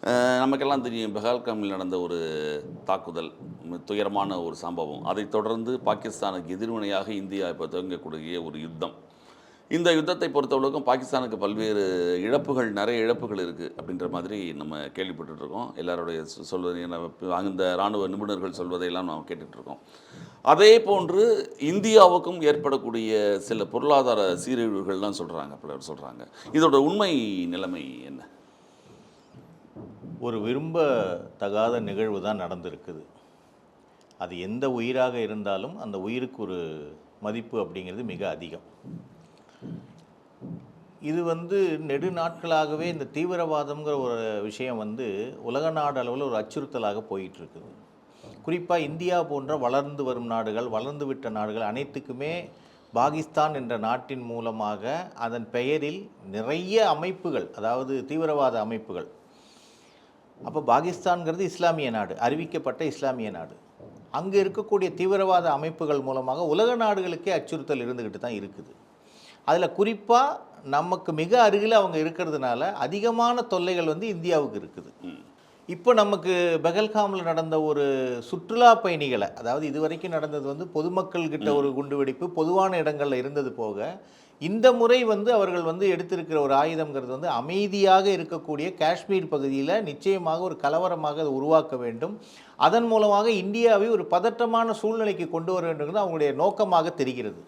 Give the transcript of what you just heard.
நமக்கெல்லாம் தெரியும் பெஹல்காமில் நடந்த ஒரு தாக்குதல், துயரமான ஒரு சம்பவம். அதைத் தொடர்ந்து பாகிஸ்தானுக்கு எதிர்வினையாக இந்தியா இப்போ துவங்கக்கூடிய ஒரு யுத்தம். இந்த யுத்தத்தை பொறுத்தவரைக்கும் பாகிஸ்தானுக்கு பல்வேறு இழப்புகள், நிறைய இழப்புகள் இருக்குது அப்படின்ற மாதிரி நம்ம கேள்விப்பட்டுருக்கோம். எல்லாருடைய சொல்வதை அந்த இராணுவ நிபுணர்கள் சொல்வதையெல்லாம் நாம் கேட்டுட்ருக்கோம். அதே போன்று இந்தியாவுக்கும் ஏற்படக்கூடிய சில பொருளாதார சீரழிவுகள்லாம் சொல்கிறாங்க, பலர் சொல்கிறாங்க. இதோட உண்மை நிலைமை என்ன? ஒரு விரும்பத்தகாத நிகழ்வு தான் நடந்திருக்குது. அது எந்த உயிராக இருந்தாலும் அந்த உயிருக்கு ஒரு மதிப்பு அப்படிங்கிறது மிக அதிகம். இது நெடு நாட்களாகவே இந்த தீவிரவாதம்ங்கிற ஒரு விஷயம் உலக நாடு அளவில் ஒரு அச்சுறுத்தலாக போயிட்டுருக்குது. குறிப்பாக இந்தியா போன்ற வளர்ந்து வரும் நாடுகள், வளர்ந்து விட்ட நாடுகள் அனைத்துக்குமே பாகிஸ்தான் என்ற நாட்டின் மூலமாக அதன் பெயரில் நிறைய அமைப்புகள், அதாவது தீவிரவாத அமைப்புகள். அப்போ பாகிஸ்தான்கிறது இஸ்லாமிய நாடு, அறிவிக்கப்பட்ட இஸ்லாமிய நாடு. அங்கே இருக்கக்கூடிய தீவிரவாத அமைப்புகள் மூலமாக உலக நாடுகளுக்கே அச்சுறுத்தல் இருந்துக்கிட்டு தான் இருக்குது. அதில் குறிப்பாக நமக்கு மிக அருகில் அவங்க இருக்கிறதுனால அதிகமான தொல்லைகள் இந்தியாவுக்கு இருக்குது. இப்போ நமக்கு பெஹல்காமில் நடந்த ஒரு சுற்றுலா பயணிகளை, அதாவது இதுவரைக்கும் நடந்தது பொதுமக்கள்கிட்ட ஒரு குண்டுவெடிப்பு பொதுவான இடங்களில் இருந்தது போக, இந்த முறை அவர்கள் எடுத்திருக்கிற ஒரு ஆயுதங்கிறது அமைதியாக இருக்கக்கூடிய காஷ்மீர் பகுதியில் நிச்சயமாக ஒரு கலவரமாக அதை உருவாக்க வேண்டும், அதன் மூலமாக இந்தியாவை ஒரு பதட்டமான சூழ்நிலைக்கு கொண்டு வர வேண்டும்ங்கிறது அவங்களுடைய நோக்கமாக தெரிகிறது.